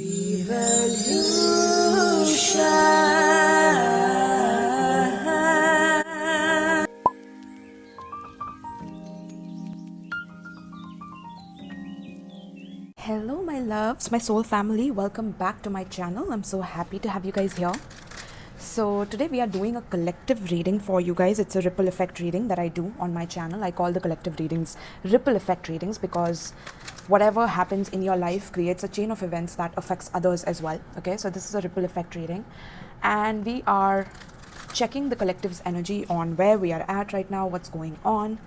Vrievolution. Hello my loves, my soul family, welcome back to my channel. I'm so happy to have you guys here. So today we are doing a collective reading for you guys. It's a ripple effect reading that I do on my channel. I call the collective readings ripple effect readings because whatever happens in your life creates a chain of events that affects others as well. Okay, so this is a ripple effect reading and we are checking the collective's energy on where we are at right now, what's going on.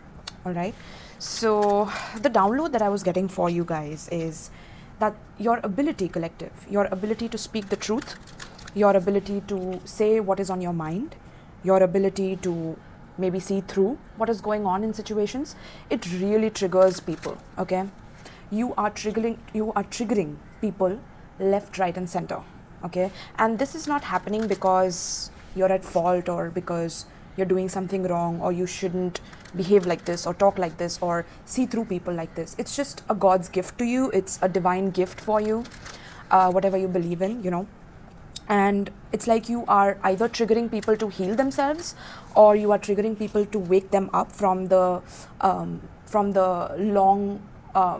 All right, so the download that I was getting for you guys is that your ability, collective, your ability to speak the truth, your ability to say what is on your mind, your ability to maybe see through what is going on in situations, it really triggers people. Okay, you are triggering people left, right and center. Okay, and this is not happening because you're at fault or because you're doing something wrong or you shouldn't behave like this or talk like this or see through people like this. It's just a God's gift to you. It's a divine gift for you, whatever you believe in, you know. And it's like you are either triggering people to heal themselves or you are triggering people to wake them up from the long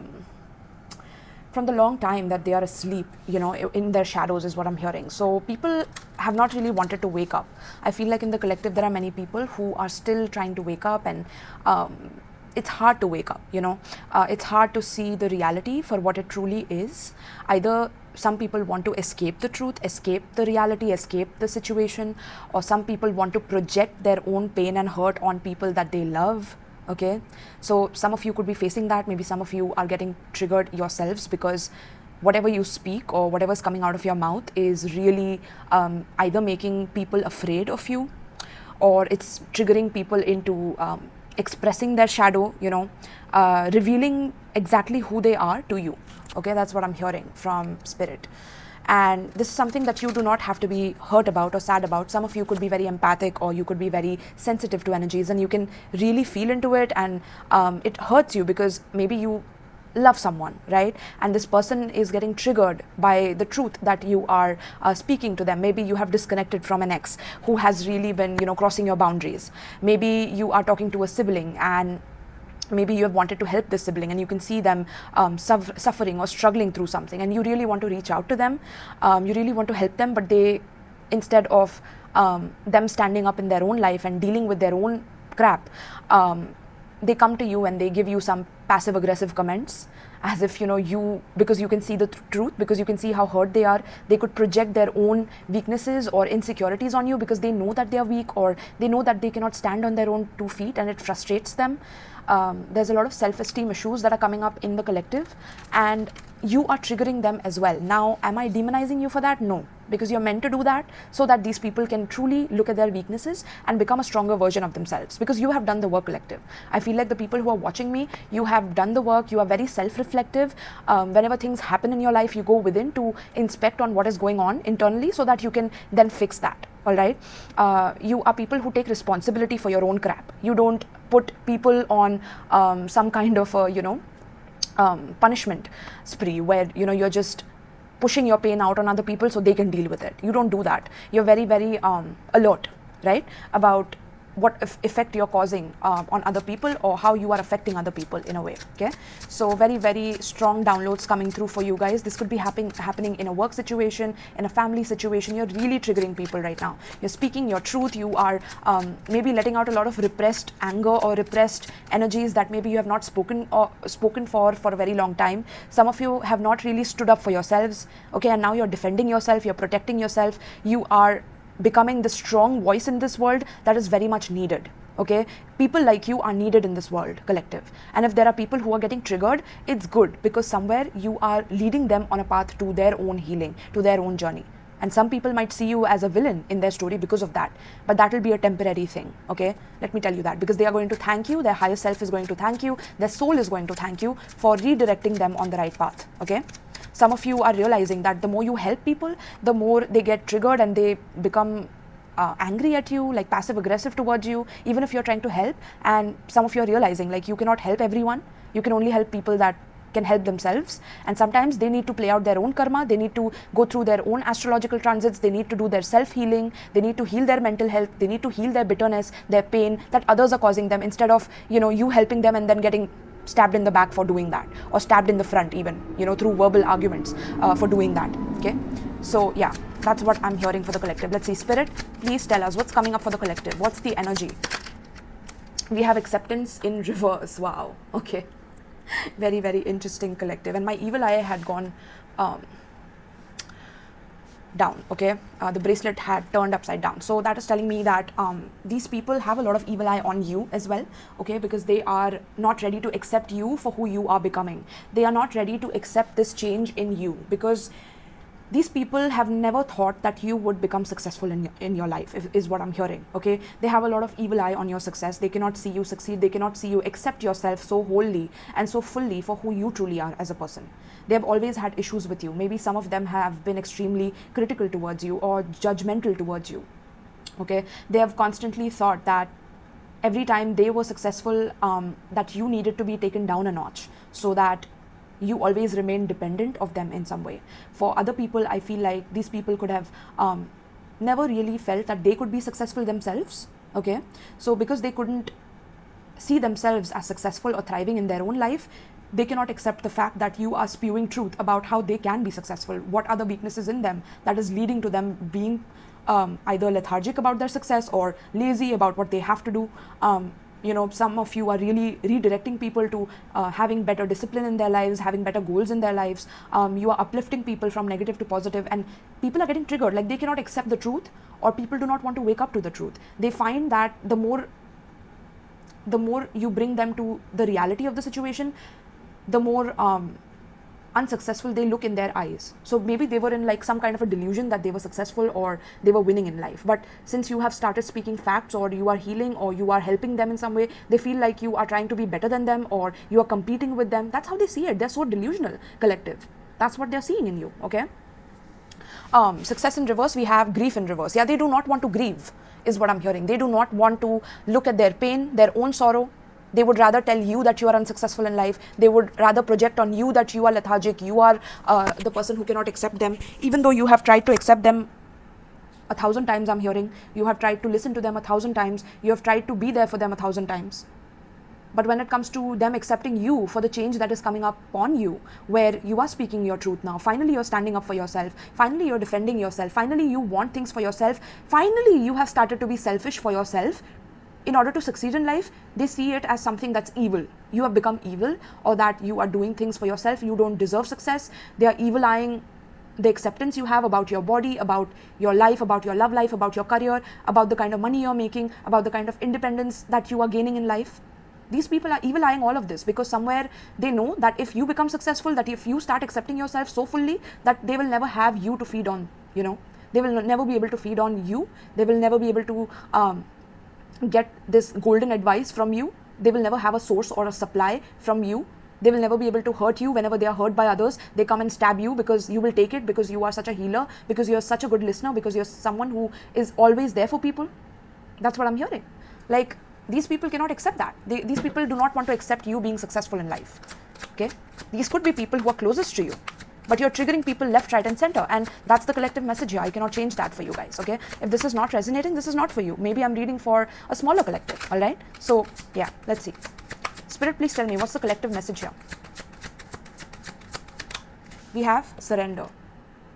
time that they are asleep, you know, in their shadows is what I'm hearing. So people have not really wanted to wake up. I feel like in the collective there are many people who are still trying to wake up, and it's hard to wake up, you know. It's hard to see the reality for what it truly is. Either some people want to escape the truth, escape the reality, escape the situation, or some people want to project their own pain and hurt on people that they love. Okay, so some of you could be facing that. Maybe some of you are getting triggered yourselves because whatever you speak or whatever's coming out of your mouth is really either making people afraid of you, or it's triggering people into expressing their shadow, you know, revealing exactly who they are to you. Okay, that's what I'm hearing from spirit. And this is something that you do not have to be hurt about or sad about. Some of you could be very empathic or you could be very sensitive to energies and you can really feel into it, and it hurts you because maybe you love someone, right? And this person is getting triggered by the truth that you are speaking to them. Maybe you have disconnected from an ex who has really been, you know, crossing your boundaries. Maybe you are talking to a sibling and maybe you have wanted to help this sibling and you can see them suffering or struggling through something, and you really want to reach out to them, you really want to help them, but they, instead of them standing up in their own life and dealing with their own crap, they come to you and they give you some passive aggressive comments as if, you know, because you can see the truth, because you can see how hurt they are, they could project their own weaknesses or insecurities on you because they know that they are weak or they know that they cannot stand on their own 2 feet, and it frustrates them. There's a lot of self-esteem issues that are coming up in the collective and you are triggering them as well. Now, am I demonizing you for that? No, because you're meant to do that so that these people can truly look at their weaknesses and become a stronger version of themselves, because you have done the work, collective. I feel like the people who are watching me, you have done the work, you are very self-reflective. Whenever things happen in your life, you go within to inspect on what is going on internally so that you can then fix that. All right, you are people who take responsibility for your own crap. You don't put people on some kind of you know, punishment spree where, you know, you're just pushing your pain out on other people so they can deal with it. You don't do that. You're very, very alert, right, about what effect you're causing on other people or how you are affecting other people in a way. Okay, so very, very strong downloads coming through for you guys. This could be happening in a work situation, in a family situation. You're really triggering people right now. You're speaking your truth. You are maybe letting out a lot of repressed anger or repressed energies that maybe you have not spoken for a very long time. Some of you have not really stood up for yourselves. Okay, and now you're defending yourself, you're protecting yourself. You are becoming the strong voice in this world that is very much needed. Okay, people like you are needed in this world, collective. And if there are people who are getting triggered, it's good, because somewhere you are leading them on a path to their own healing, to their own journey. And some people might see you as a villain in their story because of that, but that will be a temporary thing. Okay, let me tell you that, because they are going to thank you, their higher self is going to thank you, their soul is going to thank you for redirecting them on the right path. Okay, some of you are realizing that the more you help people, the more they get triggered and they become angry at you, like passive aggressive towards you, even if you're trying to help. And some of you are realizing like you cannot help everyone, you can only help people that can help themselves, and sometimes they need to play out their own karma. They need to go through their own astrological transits. They need to do their self-healing. They need to heal their mental health. They need to heal their bitterness, their pain that others are causing them, instead of, you helping them and then getting stabbed in the back for doing that, or stabbed in the front even, through verbal arguments for doing that. Okay, so yeah, that's what I'm hearing for the collective. Let's see, Spirit, please tell us what's coming up for the collective. What's the energy? We have acceptance in reverse. Wow. Okay. Very, very interesting, collective. And my evil eye had gone down. Okay, the bracelet had turned upside down, so that is telling me that these people have a lot of evil eye on you as well. Okay, because they are not ready to accept you for who you are becoming. They are not ready to accept this change in you, because these people have never thought that you would become successful in your life, is what I'm hearing. Okay, they have a lot of evil eye on your success. They cannot see you succeed. They cannot see you accept yourself so wholly and so fully for who you truly are as a person. They have always had issues with you. Maybe some of them have been extremely critical towards you or judgmental towards you. Okay, they have constantly thought that every time they were successful, that you needed to be taken down a notch, so that you always remain dependent of them in some way. For other people, I feel like these people could have never really felt that they could be successful themselves. Okay, so because they couldn't see themselves as successful or thriving in their own life, they cannot accept the fact that you are spewing truth about how they can be successful. What are the weaknesses in them that is leading to them being either lethargic about their success or lazy about what they have to do. Some of you are really redirecting people to having better discipline in their lives, having better goals in their lives. You are uplifting people from negative to positive, and people are getting triggered. Like, they cannot accept the truth, or people do not want to wake up to the truth. They find that the more you bring them to the reality of the situation, the more unsuccessful they look in their eyes. So maybe they were in like some kind of a delusion that they were successful or they were winning in life. But since you have started speaking facts, or you are healing, or you are helping them in some way, they feel like you are trying to be better than them, or you are competing with them. That's how they see it. They're so delusional, collective. That's what they're seeing in you. Okay. Success in reverse, we have grief in reverse. Yeah, they do not want to grieve, is what I'm hearing. They do not want to look at their pain, their own sorrow. They would rather tell you that you are unsuccessful in life. They would rather project on you that you are lethargic, you are the person who cannot accept them, even though you have tried to accept them 1,000 times. I'm hearing you have tried to listen to them 1,000 times. You have tried to be there for them 1,000 times. But when it comes to them accepting you for the change that is coming up on you, where you are speaking your truth now, finally you're standing up for yourself, finally you're defending yourself, finally you want things for yourself, finally you have started to be selfish for yourself in order to succeed in life, they see it as something that's evil. You have become evil, or that you are doing things for yourself. You don't deserve success. They are evil-eyeing the acceptance you have about your body, about your life, about your love life, about your career, about the kind of money you're making, about the kind of independence that you are gaining in life. These people are evil-eyeing all of this, because somewhere they know that if you become successful, that if you start accepting yourself so fully, that they will never have you to feed on. They will never be able to feed on you. They will never be able to get this golden advice from you. They will never have a source or a supply from you. They will never be able to hurt you whenever they are hurt by others. They come and stab you because you will take it, because you are such a healer, because you are such a good listener, because you're someone who is always there for people. That's what I'm hearing. Like, these people cannot accept that. These people do not want to accept you being successful in life. Okay, these could be people who are closest to you, but you're triggering people left, right, and center, and that's the collective message here. I cannot change that for you guys. Okay, if this is not resonating, this is not for you. Maybe I'm reading for a smaller collective. All right, so yeah, let's see. Spirit, please tell me, what's the collective message here? We have surrender.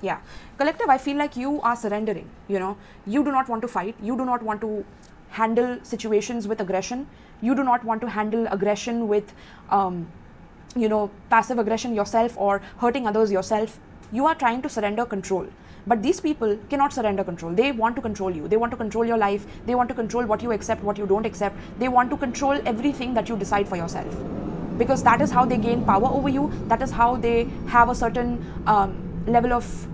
Yeah, collective, I feel like you are surrendering. You do not want to fight. You do not want to handle situations with aggression. You do not want to handle aggression with passive aggression yourself, or hurting others yourself. You are trying to surrender control. But these people cannot surrender control. They want to control you. They want to control your life. They want to control what you accept, what you don't accept. They want to control everything that you decide for yourself, because that is how they gain power over you. That is how they have a certain level of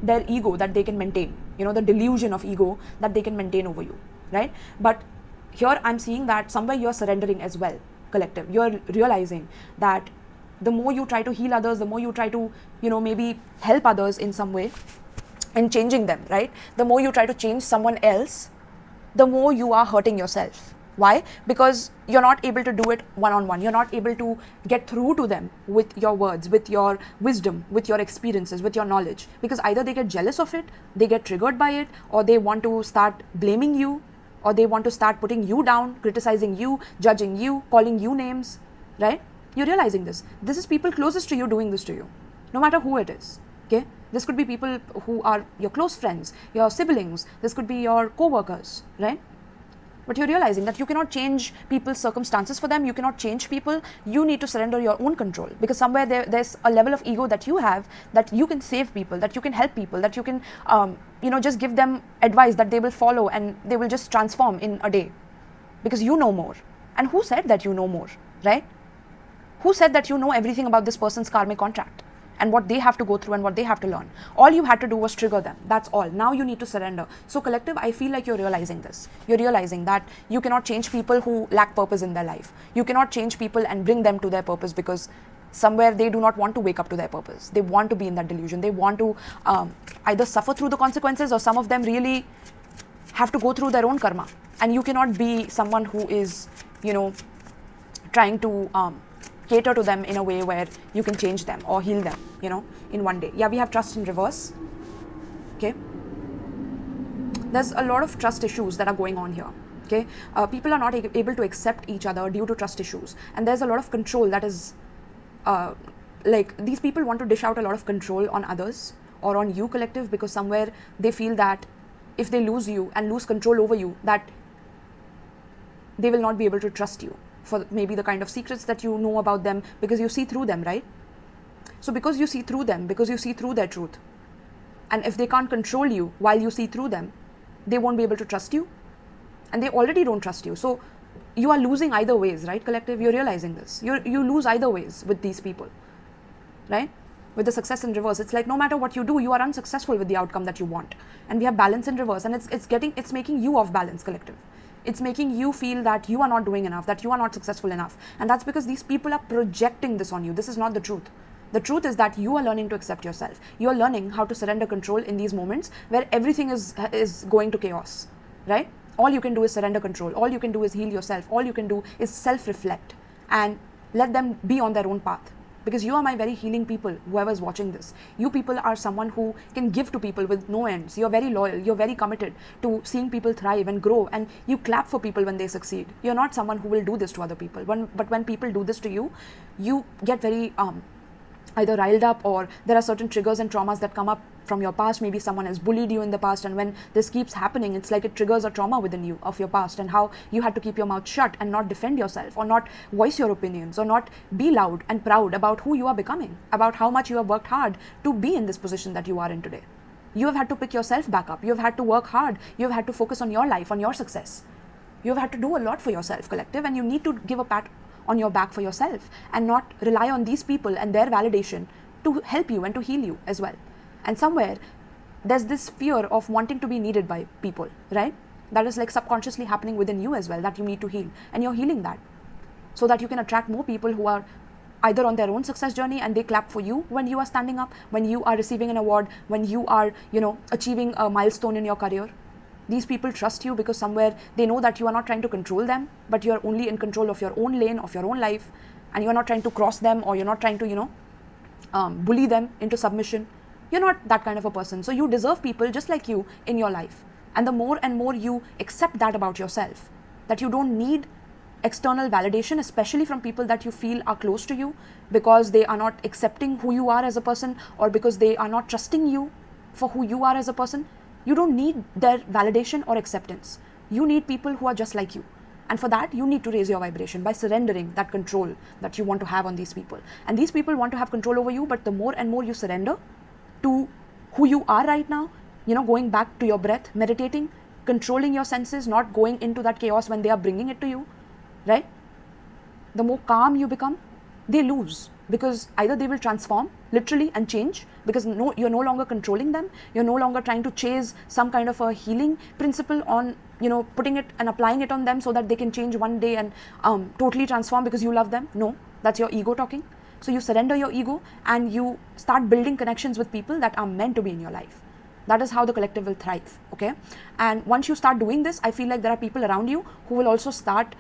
their ego that they can maintain, the delusion of ego that they can maintain over you, right? But here I'm seeing that somewhere you're surrendering as well, collective. You're realizing that the more you try to heal others, the more you try to, maybe help others in some way and changing them, right? The more you try to change someone else, the more you are hurting yourself. Why? Because you're not able to do it one-on-one. You're not able to get through to them with your words, with your wisdom, with your experiences, with your knowledge. Because either they get jealous of it, they get triggered by it, or they want to start blaming you, or they want to start putting you down, criticizing you, judging you, calling you names, right? You're realizing this. This is people closest to you doing this to you, no matter who it is, okay? This could be people who are your close friends, your siblings, this could be your co-workers, right? But you're realizing that you cannot change people's circumstances for them, you cannot change people, you need to surrender your own control, because somewhere there's a level of ego that you have, that you can save people, that you can help people, that you can just give them advice that they will follow and they will just transform in a day, because you know more. And who said that you know more, right? Who said that you know everything about this person's karmic contract and what they have to go through and what they have to learn? All you had to do was trigger them. That's all. Now you need to surrender. So collective, I feel like you're realizing this. You're realizing that you cannot change people who lack purpose in their life. You cannot change people and bring them to their purpose, because somewhere they do not want to wake up to their purpose. They want to be in that delusion. They want to either suffer through the consequences, or some of them really have to go through their own karma. And you cannot be someone who is, trying to cater to them in a way where you can change them or heal them, in one day. Yeah, we have trust in reverse. Okay. There's a lot of trust issues that are going on here. Okay. People are not able to accept each other due to trust issues. And there's a lot of control that is, these people want to dish out a lot of control on others or on you, collective, because somewhere they feel that if they lose you and lose control over you, that they will not be able to trust you for maybe the kind of secrets that you know about them, because you see through them, right? So because you see through them, because you see through their truth, and if they can't control you while you see through them, they won't be able to trust you, and they already don't trust you. So you are losing either ways, right, collective? You're realizing this. You lose either ways with these people, right? With the success in reverse, it's like no matter what you do, you are unsuccessful with the outcome that you want. And we have balance in reverse, and it's making you off balance, collective. It's making you feel that you are not doing enough, that you are not successful enough. And that's because these people are projecting this on you. This is not the truth. The truth is that you are learning to accept yourself. You are learning how to surrender control in these moments where everything is going to chaos, right? All you can do is surrender control. All you can do is heal yourself. All you can do is self-reflect and let them be on their own path. Because you are my very healing people, whoever's watching this. You people are someone who can give to people with no ends. You're very loyal. You're very committed to seeing people thrive and grow. And you clap for people when they succeed. You're not someone who will do this to other people. But when people do this to you, you get very either riled up, or there are certain triggers and traumas that come up from your past. Maybe someone has bullied you in the past, and when this keeps happening, it's like it triggers a trauma within you of your past, and how you had to keep your mouth shut and not defend yourself, or not voice your opinions, or not be loud and proud about who you are becoming, about how much you have worked hard to be in this position that you are in today. You have had to pick yourself back up. You have had to work hard. You have had to focus on your life, on your success. You have had to do a lot for yourself, collective, and you need to give a pat on your back for yourself and not rely on these people and their validation to help you and to heal you as well. And somewhere there's this fear of wanting to be needed by people, right? That is like subconsciously happening within you as well, that you need to heal, and you're healing that so that you can attract more people who are either on their own success journey and they clap for you when you are standing up, when you are receiving an award, when you are, achieving a milestone in your career. These people trust you because somewhere they know that you are not trying to control them, but you're only in control of your own lane, of your own life, and you're not trying to cross them, or you're not trying to, bully them into submission. You're not that kind of a person. So you deserve people just like you in your life. And the more and more you accept that about yourself, that you don't need external validation, especially from people that you feel are close to you, because they are not accepting who you are as a person, or because they are not trusting you for who you are as a person. You don't need their validation or acceptance. You need people who are just like you. And for that, you need to raise your vibration by surrendering that control that you want to have on these people. And these people want to have control over you, but the more and more you surrender to who you are right now, going back to your breath, meditating, controlling your senses, not going into that chaos when they are bringing it to you, right? The more calm you become, they lose, because either they will transform literally and change, because you're no longer controlling them. You're no longer trying to chase some kind of a healing principle on, putting it and applying it on them so that they can change one day and totally transform because you love them. No, that's your ego talking. So you surrender your ego and you start building connections with people that are meant to be in your life. That is how the collective will thrive, okay? And once you start doing this, I feel like there are people around you who will also start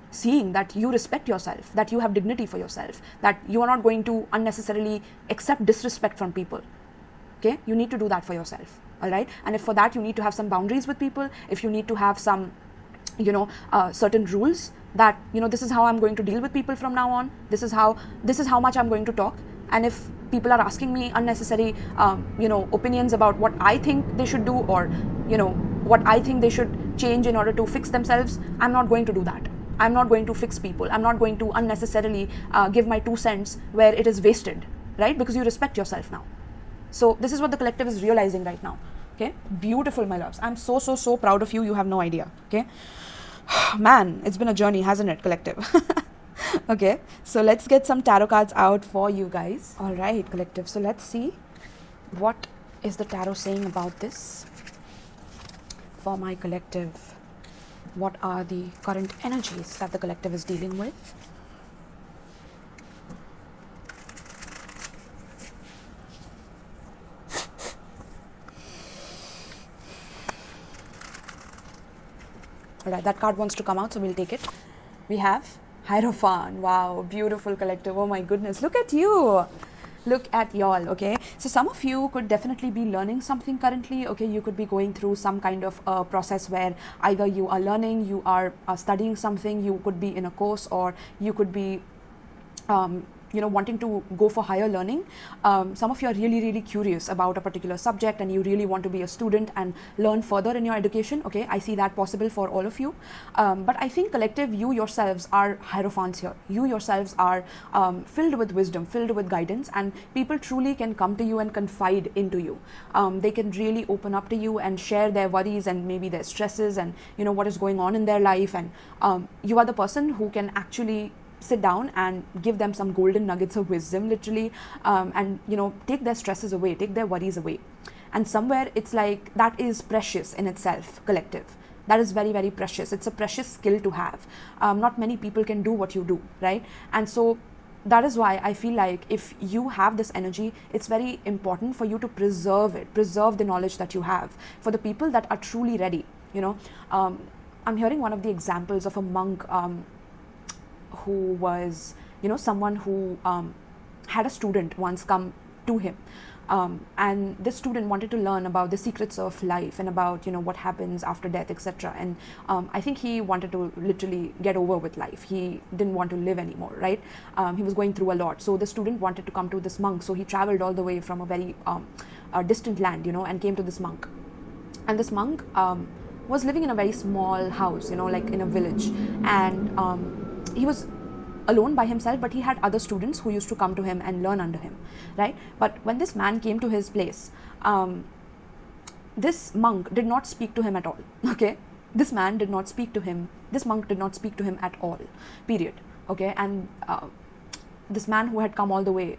seeing that you respect yourself, that you have dignity for yourself, that you are not going to unnecessarily accept disrespect from people, okay? You need to do that for yourself, all right? And if for that you need to have some boundaries with people, if you need to have some, certain rules that, this is how I'm going to deal with people from now on, this is how much I'm going to talk. And if people are asking me unnecessary, opinions about what I think they should do, or, what I think they should change in order to fix themselves, I'm not going to do that. I'm not going to fix people. I'm not going to unnecessarily give my 2 cents where it is wasted, right? Because you respect yourself now. So this is what the collective is realizing right now, okay? Beautiful, my loves. I'm so, so, so proud of you. You have no idea, okay? Man, it's been a journey, hasn't it, collective? Okay, so let's get some tarot cards out for you guys. All right, collective. So let's see what is the tarot saying about this for my collective. What are the current energies that the collective is dealing with? All right, that card wants to come out, so we'll take it. We have Hierophant. Wow, beautiful, collective. Oh my goodness, look at you. Look at y'all, okay? So some of you could definitely be learning something currently, okay? You could be going through some kind of process where either you are learning, you are studying something, you could be in a course, or you could be wanting to go for higher learning. Some of you are really, really curious about a particular subject, and you really want to be a student and learn further in your education, okay? I see that possible for all of you. But I think collective, you yourselves are hierophants here. You yourselves are filled with wisdom, filled with guidance, and people truly can come to you and confide into you. They can really open up to you and share their worries and maybe their stresses and what is going on in their life. And you are the person who can actually sit down and give them some golden nuggets of wisdom, literally, and take their stresses away, take their worries away. And somewhere it's like that is precious in itself, collective. That is very, very precious. It's a precious skill to have. Not many people can do what you do, right? And so that is why I feel like if you have this energy, it's very important for you to preserve it, preserve the knowledge that you have. For the people that are truly ready, I'm hearing one of the examples of a monk who was, someone who had a student once come to him. And this student wanted to learn about the secrets of life and about, what happens after death, etc. And I think he wanted to literally get over with life. He didn't want to live anymore, right? He was going through a lot. So the student wanted to come to this monk. So he traveled all the way from a very distant land, and came to this monk. And this monk was living in a very small house, like in a village. And he was alone by himself, but he had other students who used to come to him and learn under him, right? But when this man came to his place, this monk did not speak to him at all, okay? This man did not speak to him. This monk did not speak to him at all, period, okay? And this man who had come all the way,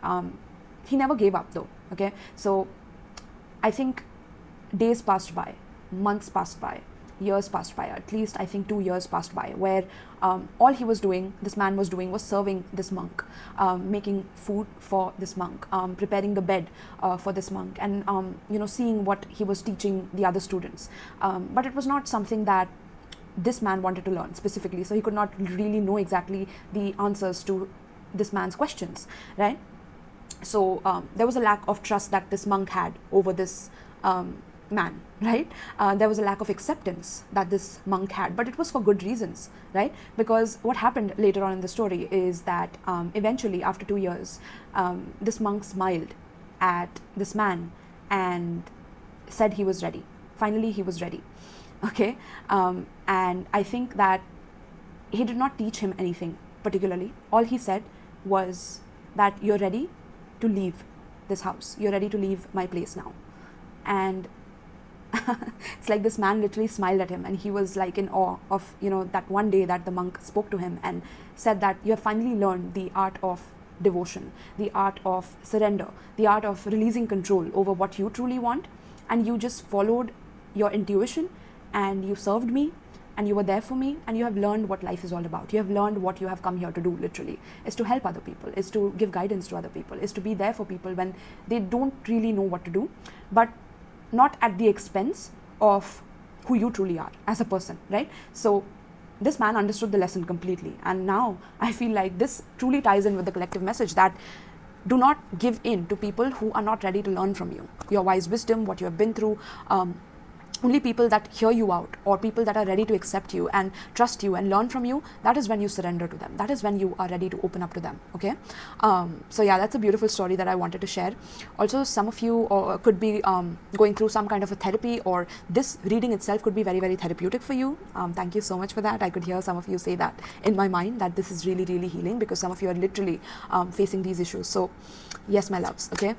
he never gave up though, okay? So I think days passed by, months passed by, years passed by, at least I think 2 years passed by, where all he was doing, this man was doing, was serving this monk, making food for this monk, preparing the bed for this monk, and seeing what he was teaching the other students. But it was not something that this man wanted to learn specifically, so he could not really know exactly the answers to this man's questions, right? So there was a lack of trust that this monk had over this man, right? There was a lack of acceptance that this monk had, but it was for good reasons, right? Because what happened later on in the story is that eventually, after 2 years, this monk smiled at this man and said he was ready. Finally, he was ready, okay? And I think that he did not teach him anything particularly. All he said was that you're ready to leave this house. You're ready to leave my place now. And it's like this man literally smiled at him, and he was like in awe of, that one day that the monk spoke to him and said that you have finally learned the art of devotion, the art of surrender, the art of releasing control over what you truly want, and you just followed your intuition and you served me and you were there for me, and you have learned what life is all about. You have learned what you have come here to do, literally, is to help other people, is to give guidance to other people, is to be there for people when they don't really know what to do. But not at the expense of who you truly are as a person, right? So this man understood the lesson completely, and now I feel like this truly ties in with the collective message that do not give in to people who are not ready to learn from you, your wise wisdom, what you have been through. Only people that hear you out, or people that are ready to accept you and trust you and learn from you, that is when you surrender to them. That is when you are ready to open up to them, okay? So yeah, that's a beautiful story that I wanted to share. Also, some of you could be going through some kind of a therapy, or this reading itself could be very, very therapeutic for you. Thank you so much for that. I could hear some of you say that in my mind, that this is really, really healing, because some of you are literally facing these issues. So yes, my loves, okay?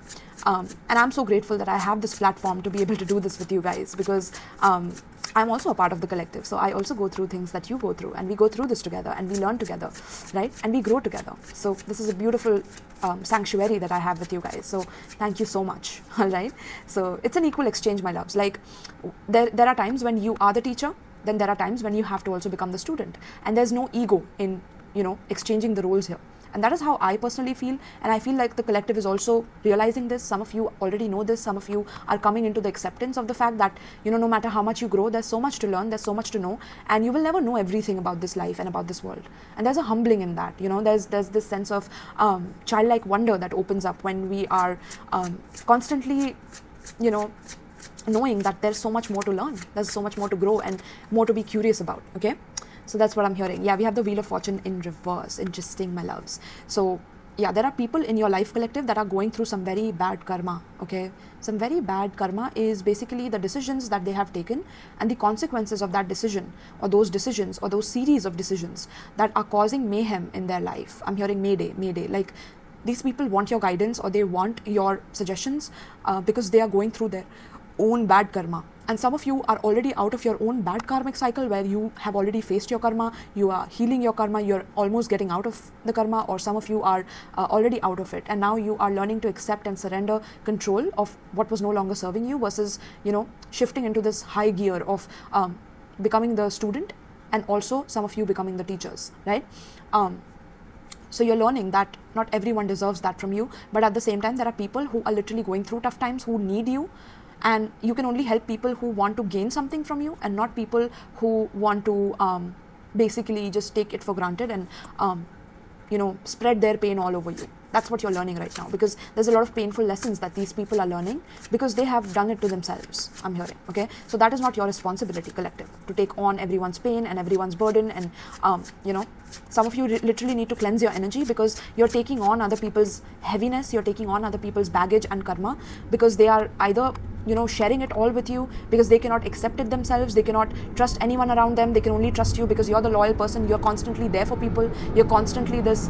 And I'm so grateful that I have this platform to be able to do this with you guys, because I'm also a part of the collective. So I also go through things that you go through, and we go through this together, and we learn together, right? And we grow together. So this is a beautiful sanctuary that I have with you guys. So thank you so much, all right? So it's an equal exchange, my loves. Like there are times when you are the teacher, then there are times when you have to also become the student. And there's no ego in, exchanging the roles here. And that is how I personally feel, and I feel like the collective is also realizing this. Some of you already know this, some of you are coming into the acceptance of the fact that, no matter how much you grow, there's so much to learn, there's so much to know, and you will never know everything about this life and about this world. And there's a humbling in that, there's this sense of childlike wonder that opens up when we are constantly, knowing that there's so much more to learn, there's so much more to grow and more to be curious about, okay? So that's what I'm hearing. Yeah, we have the Wheel of Fortune in reverse. Interesting, my loves. So yeah, there are people in your life collective that are going through some very bad karma, okay? Some very bad karma is basically the decisions that they have taken and the consequences of that decision, or those decisions, or those series of decisions that are causing mayhem in their life. I'm hearing mayday, mayday. Like, these people want your guidance, or they want your suggestions because they are going through their own bad karma. And some of you are already out of your own bad karmic cycle, where you have already faced your karma, you are healing your karma, you're almost getting out of the karma, or some of you are already out of it, and now you are learning to accept and surrender control of what was no longer serving you, versus shifting into this high gear of becoming the student, and also some of you becoming the teachers, right? So you're learning that not everyone deserves that from you, but at the same time there are people who are literally going through tough times, who need you. And you can only help people who want to gain something from you, and not people who want to basically just take it for granted and spread their pain all over you. That's what you're learning right now, because there's a lot of painful lessons that these people are learning because they have done it to themselves, I'm hearing, okay? So that is not your responsibility, collective, to take on everyone's pain and everyone's burden. And some of you literally need to cleanse your energy, because you're taking on other people's heaviness, you're taking on other people's baggage and karma, because they are either sharing it all with you because they cannot accept it themselves, they cannot trust anyone around them, they can only trust you because you're the loyal person, you're constantly there for people, you're constantly this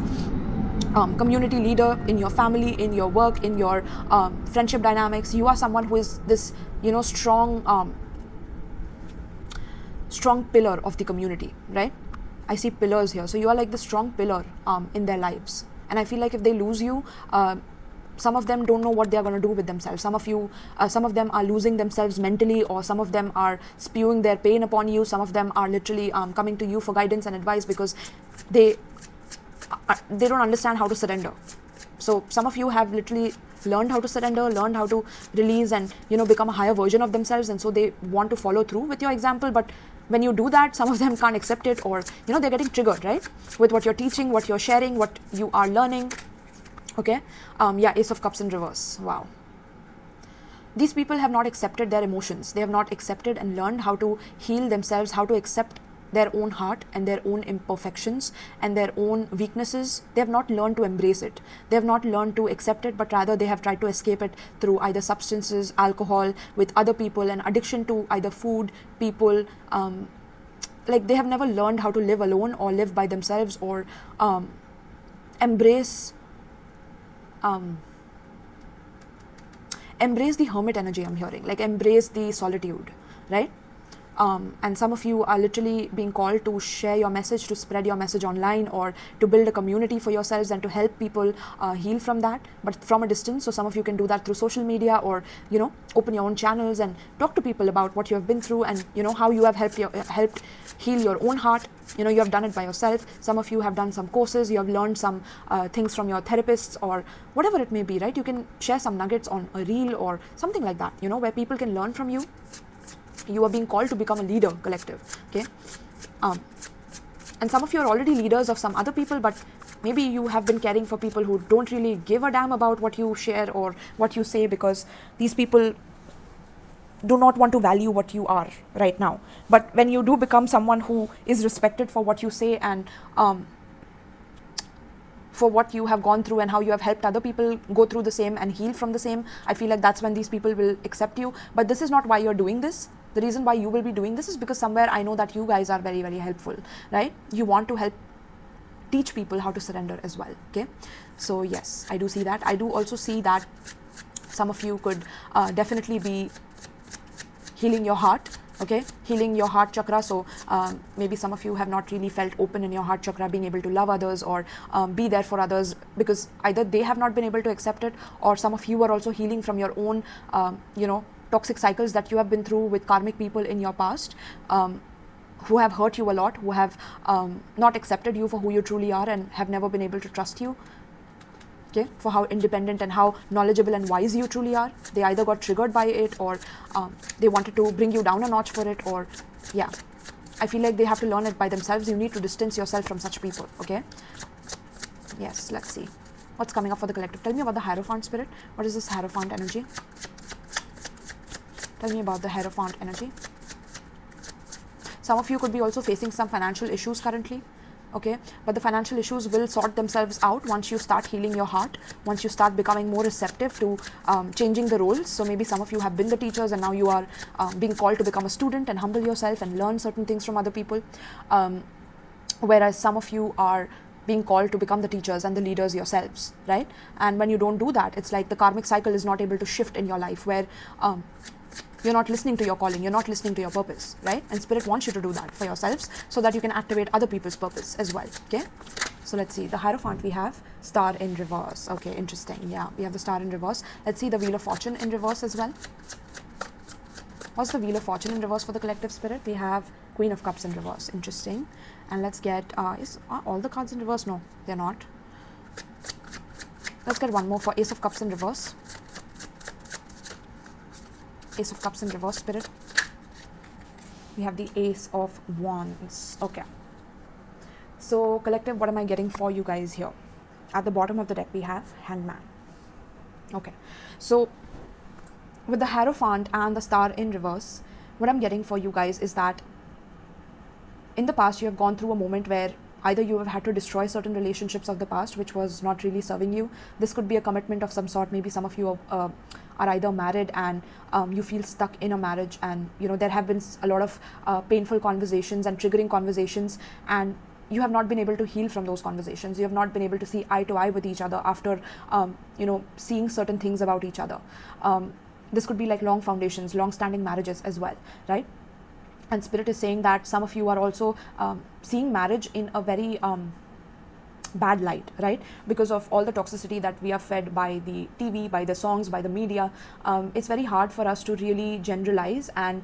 community leader in your family, in your work, in your friendship dynamics. You are someone who is this strong pillar of the community, right? I see pillars here, so you are like the strong pillar in their lives. And I feel like if they lose you, some of them don't know what they're going to do with themselves. Some of them are losing themselves mentally, or some of them are spewing their pain upon you. Some of them are literally coming to you for guidance and advice because they don't understand how to surrender. So some of you have literally learned how to surrender, learned how to release, and become a higher version of themselves, and so they want to follow through with your example. But when you do that, some of them can't accept it, or they're getting triggered, right, with what you're teaching, what you're sharing, what you are learning. Okay, yeah, Ace of Cups in reverse. Wow. These people have not accepted their emotions. They have not accepted and learned how to heal themselves, how to accept their own heart and their own imperfections and their own weaknesses. They have not learned to embrace it. They have not learned to accept it, but rather they have tried to escape it through either substances, alcohol, with other people, and addiction to either food, people. Like, they have never learned how to live alone or live by themselves, or embrace the hermit energy, I'm hearing, like embrace the solitude, right? and some of you are literally being called to share your message, to spread your message online, or to build a community for yourselves and to help people heal from that, but from a distance. So some of you can do that through social media, or open your own channels and talk to people about what you have been through, and how you have helped heal your own heart. You have done it by yourself. Some of you have done some courses, you have learned some things from your therapists, or whatever it may be, right? You can share some nuggets on a reel or something like that, where people can learn from you. You are being called to become a leader, collective. Okay, and some of you are already leaders of some other people, but maybe you have been caring for people who don't really give a damn about what you share or what you say, because these people do not want to value what you are right now. But when you do become someone who is respected for what you say, and for what you have gone through and how you have helped other people go through the same and heal from the same, I feel like that's when these people will accept you. But this is not why you're doing this. The reason why you will be doing this is because somewhere I know that you guys are very, very helpful, right? You want to help teach people how to surrender as well. Okay, so yes, I do see that. I do also see that some of you could definitely be healing your heart. Okay, healing your heart chakra. So maybe some of you have not really felt open in your heart chakra, being able to love others or be there for others, because either they have not been able to accept it, or some of you are also healing from your own toxic cycles that you have been through with karmic people in your past, who have hurt you a lot, who have not accepted you for who you truly are, and have never been able to trust you. Okay, for how independent and how knowledgeable and wise you truly are. They either got triggered by it, or they wanted to bring you down a notch for it, or yeah, I feel like they have to learn it by themselves. You need to distance yourself from such people. Okay, yes, let's see what's coming up for the collective. Tell me about the Hierophant spirit. What is this Hierophant energy? Tell me about the Hierophant energy. Some of you could be also facing some financial issues currently. Okay, but the financial issues will sort themselves out once you start healing your heart, once you start becoming more receptive to changing the roles. So maybe some of you have been the teachers, and now you are being called to become a student and humble yourself and learn certain things from other people, whereas some of you are being called to become the teachers and the leaders yourselves, right? And when you don't do that, it's like the karmic cycle is not able to shift in your life, where you're not listening to your calling, you're not listening to your purpose, right? And spirit wants you to do that for yourselves, so that you can activate other people's purpose as well. Okay, so let's see the Hierophant. We have Star in reverse. Okay, interesting. Yeah, we have the Star in reverse. Let's see the Wheel of Fortune in reverse as well. What's the Wheel of Fortune in reverse for the collective spirit? We have Queen of Cups in reverse. Interesting. And let's get are all the cards in reverse? No, they're not. Let's get one more for Ace of Cups in reverse. Ace of Cups in reverse, spirit. We have the Ace of Wands. Okay, so collective, what am I getting for you guys here? At the bottom of the deck we have Hangman. Okay, so with the Hierophant and the Star in reverse, what I'm getting for you guys is that in the past you have gone through a moment where either you have had to destroy certain relationships of the past which was not really serving you. This could be a commitment of some sort. Maybe some of you are either married and you feel stuck in a marriage, and there have been a lot of painful conversations and triggering conversations, and you have not been able to heal from those conversations. You have not been able to see eye to eye with each other after seeing certain things about each other. This could be like long foundations, long standing marriages as well, right? And spirit is saying that some of you are also seeing marriage in a very bad light, right? Because of all the toxicity that we are fed by the TV, by the songs, by the media. It's very hard for us to really generalize, and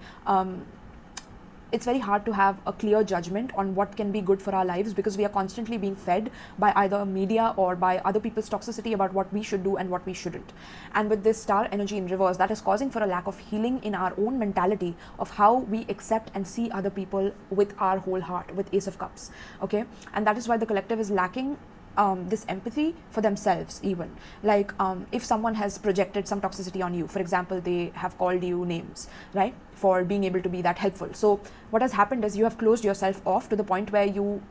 it's very hard to have a clear judgment on what can be good for our lives, because we are constantly being fed by either media or by other people's toxicity about what we should do and what we shouldn't. And with this Star energy in reverse, that is causing for a lack of healing in our own mentality of how we accept and see other people with our whole heart, with Ace of Cups. Okay, and that is why the collective is lacking this empathy for themselves. Even like if someone has projected some toxicity on you, for example, they have called you names, right, for being able to be that helpful. So what has happened is you have closed yourself off to the point where you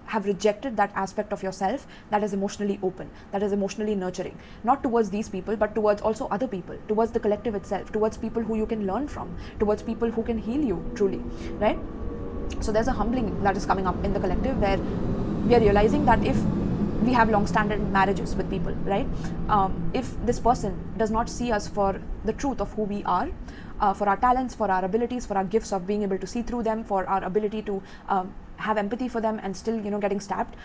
have rejected that aspect of yourself that is emotionally open, that is emotionally nurturing, not towards these people but towards also other people, towards the collective itself, towards people who you can learn from, towards people who can heal you truly, right? So there's a humbling that is coming up in the collective, where we are realizing that if we have long-standing marriages with people, right? If this person does not see us for the truth of who we are, for our talents, for our abilities, for our gifts of being able to see through them, for our ability to have empathy for them and still, getting stabbed,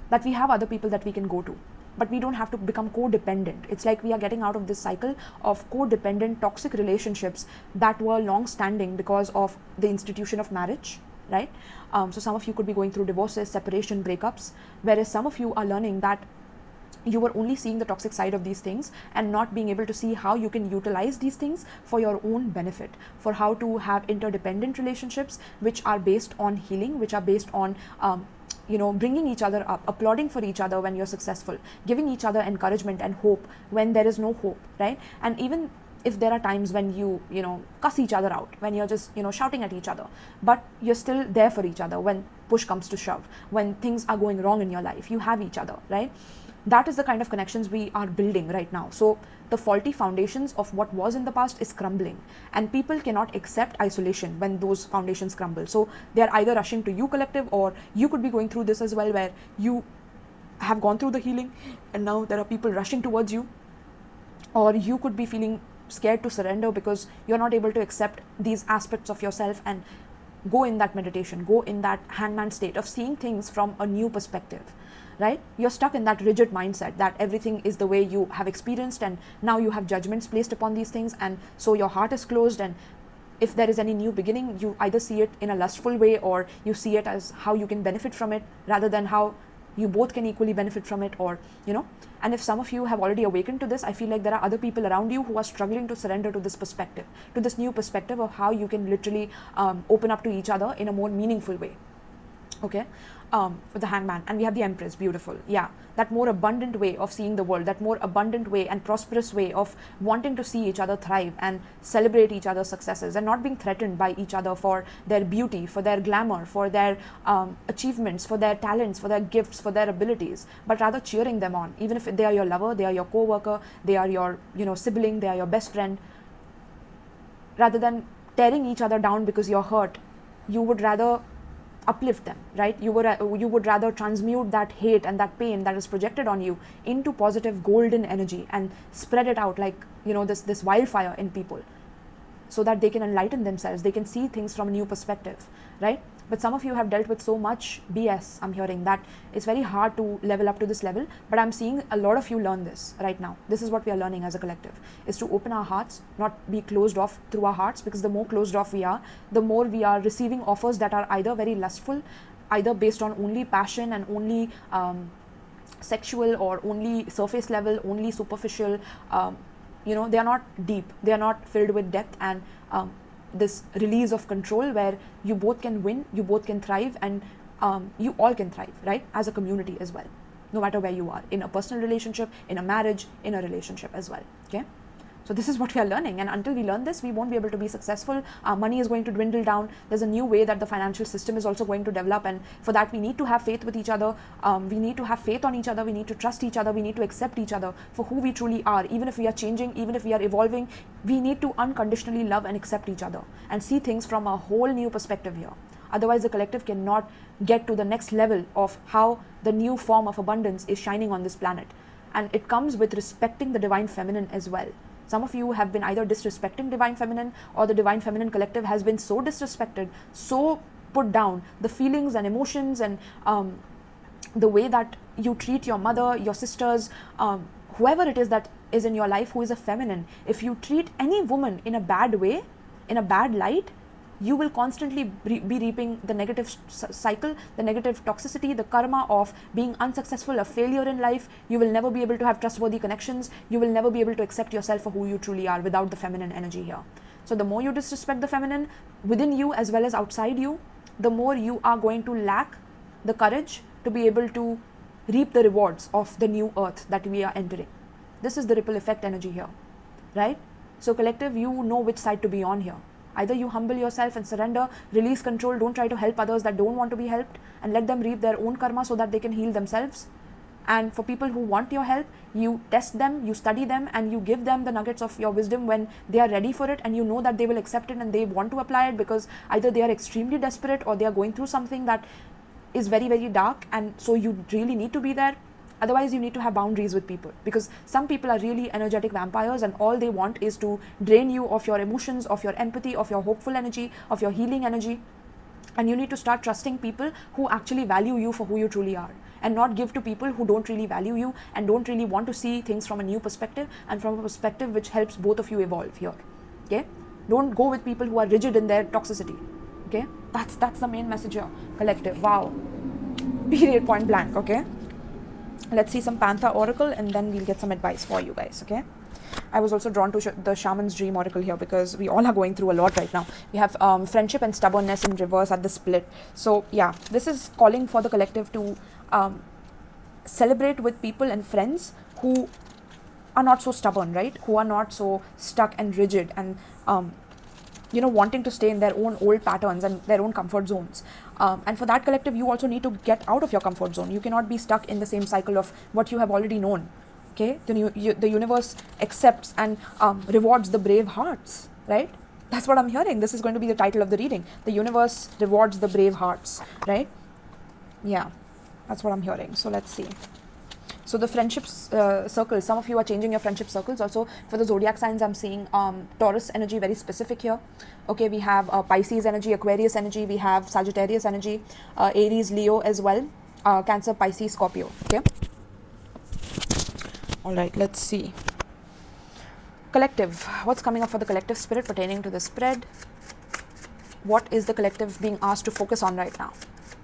that we have other people that we can go to. But we don't have to become codependent. It's like we are getting out of this cycle of codependent, toxic relationships that were long-standing because of the institution of marriage, right? So some of you could be going through divorces, separation, breakups, whereas some of you are learning that you were only seeing the toxic side of these things and not being able to see how you can utilize these things for your own benefit, for how to have interdependent relationships which are based on healing, which are based on bringing each other up, applauding for each other when you're successful, giving each other encouragement and hope when there is no hope, right? And even if there are times when you cuss each other out, when you're just shouting at each other, but you're still there for each other when push comes to shove, when things are going wrong in your life, you have each other, right? That is the kind of connections we are building right now. So the faulty foundations of what was in the past is crumbling, and people cannot accept isolation when those foundations crumble. So they're either rushing to you collective, or you could be going through this as well, where you have gone through the healing and now there are people rushing towards you, or you could be feeling scared to surrender because you're not able to accept these aspects of yourself and go in that meditation, go in that hangman state of seeing things from a new perspective, right? You're stuck in that rigid mindset that everything is the way you have experienced, and now you have judgments placed upon these things, and so your heart is closed. And if there is any new beginning, you either see it in a lustful way, or you see it as how you can benefit from it rather than how you both can equally benefit from it, or and if some of you have already awakened to this, I feel like there are other people around you who are struggling to surrender to this perspective, to this new perspective of how you can literally open up to each other in a more meaningful way. Okay, with the hangman, and we have the empress. Beautiful. Yeah, that more abundant way of seeing the world, that more abundant way and prosperous way of wanting to see each other thrive and celebrate each other's successes, and not being threatened by each other for their beauty, for their glamour, for their achievements, for their talents, for their gifts, for their abilities, but rather cheering them on. Even if they are your lover, they are your co-worker, they are your sibling, they are your best friend, rather than tearing each other down because you're hurt, you would rather uplift them, right? You would rather transmute that hate and that pain that is projected on you into positive golden energy and spread it out like this wildfire in people, so that they can enlighten themselves, they can see things from a new perspective, right? But some of you have dealt with so much BS, I'm hearing, that it's very hard to level up to this level. But I'm seeing a lot of you learn this right now. This is what we are learning as a collective, is to open our hearts, not be closed off through our hearts, because the more closed off we are, the more we are receiving offers that are either very lustful, either based on only passion and only sexual, or only surface level, only superficial. They are not deep, they are not filled with depth and this release of control where you both can win, you both can thrive, and you all can thrive, right? As a community as well, no matter where you are, in a personal relationship, in a marriage, in a relationship as well. Okay, so this is what we are learning, and until we learn this, we won't be able to be successful. Our money is going to dwindle down. There's a new way that the financial system is also going to develop, and for that we need to have faith with each other. We need to have faith on each other. We need to trust each other. We need to accept each other for who we truly are. Even if we are changing, even if we are evolving, we need to unconditionally love and accept each other and see things from a whole new perspective here. Otherwise, the collective cannot get to the next level of how the new form of abundance is shining on this planet. And it comes with respecting the divine feminine as well. Some of you have been either disrespecting divine feminine, or the divine feminine collective has been so disrespected, so put down, the feelings and emotions and the way that you treat your mother, your sisters, whoever it is that is in your life who is a feminine. If you treat any woman in a bad way, in a bad light, you will constantly be reaping the negative cycle, the negative toxicity, the karma of being unsuccessful, a failure in life. You will never be able to have trustworthy connections. You will never be able to accept yourself for who you truly are without the feminine energy here. So the more you disrespect the feminine within you as well as outside you, the more you are going to lack the courage to be able to reap the rewards of the new earth that we are entering. This is the ripple effect energy here, right? So collective, you know which side to be on here. Either you humble yourself and surrender, release control, don't try to help others that don't want to be helped, and let them reap their own karma so that they can heal themselves. And for people who want your help, you test them, you study them, and you give them the nuggets of your wisdom when they are ready for it, and you know that they will accept it and they want to apply it, because either they are extremely desperate or they are going through something that is very, very dark, and so you really need to be there. Otherwise, you need to have boundaries with people, because some people are really energetic vampires and all they want is to drain you of your emotions, of your empathy, of your hopeful energy, of your healing energy. And you need to start trusting people who actually value you for who you truly are, and not give to people who don't really value you and don't really want to see things from a new perspective and from a perspective which helps both of you evolve here. Okay? Don't go with people who are rigid in their toxicity. Okay? That's the main message here. Collective. Wow. Period, point blank. Okay? Let's see some Panther Oracle and then we'll get some advice for you guys. Okay? I was also drawn to the Shaman's Dream Oracle here because we all are going through a lot right now. We have friendship and stubbornness in reverse at the split. So yeah, this is calling for the collective to celebrate with people and friends who are not so stubborn, right? Who are not so stuck and rigid and wanting to stay in their own old patterns and their own comfort zones. And for that collective, you also need to get out of your comfort zone. You cannot be stuck in the same cycle of what you have already known. Okay, the universe accepts and rewards the brave hearts, right? That's what I'm hearing. This is going to be the title of the reading. The universe rewards the brave hearts, right? Yeah, that's what I'm hearing. So let's see. So the friendships circles, some of you are changing your friendship circles. Also for the zodiac signs, I'm seeing Taurus energy, very specific here. Okay, we have Pisces energy, Aquarius energy, we have Sagittarius energy, Aries, Leo as well, Cancer, Pisces, Scorpio. Okay. All right, let's see. Collective. What's coming up for the collective spirit pertaining to the spread? What is the collective being asked to focus on right now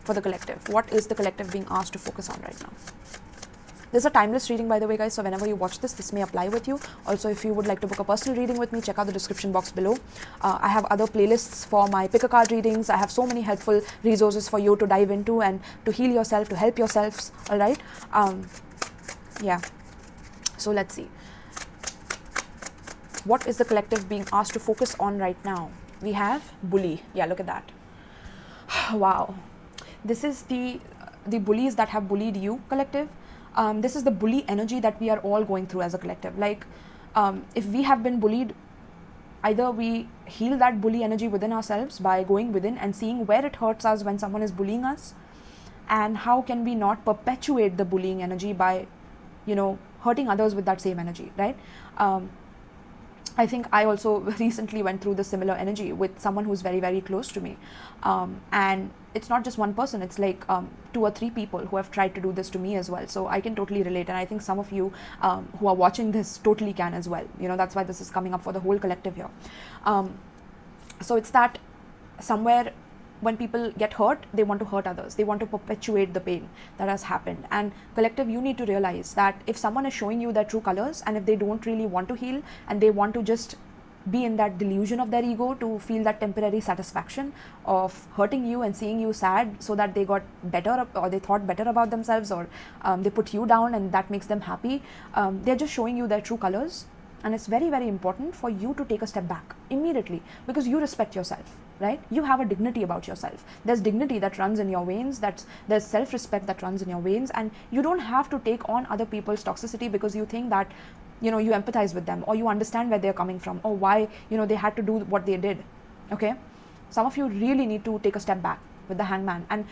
for the collective? What is the collective being asked to focus on right now? This is a timeless reading, by the way, guys. So whenever you watch this may apply with you. Also, if you would like to book a personal reading with me, check out the description box below. I have other playlists for my pick a card readings. I have so many helpful resources for you to dive into and to heal yourself, to help yourselves. All right. Yeah. So let's see. What is the collective being asked to focus on right now? We have bully. Yeah, look at that. Wow. This is the bullies that have bullied you, collective. This is the bully energy that we are all going through as a collective. Like, if we have been bullied, either we heal that bully energy within ourselves by going within and seeing where it hurts us when someone is bullying us, and how can we not perpetuate the bullying energy by, hurting others with that same energy, right? I think I also recently went through the similar energy with someone who's very, very close to me. And it's not just one person, it's like 2 or 3 people who have tried to do this to me as well. So I can totally relate. And I think some of you who are watching this totally can as well. That's why this is coming up for the whole collective here. So it's that somewhere when people get hurt, they want to hurt others. They want to perpetuate the pain that has happened. And collective, you need to realize that if someone is showing you their true colors, and if they don't really want to heal and they want to just be in that delusion of their ego to feel that temporary satisfaction of hurting you and seeing you sad so that they got better or they thought better about themselves, or they put you down and that makes them happy, they're just showing you their true colors. And it's very, very important for you to take a step back immediately, because you respect yourself, right? You have a dignity about yourself. There's dignity that runs in your veins. There's self-respect that runs in your veins, and you don't have to take on other people's toxicity because you think that, you empathize with them, or you understand where they're coming from, or why, they had to do what they did. Okay? Some of you really need to take a step back with the Hangman and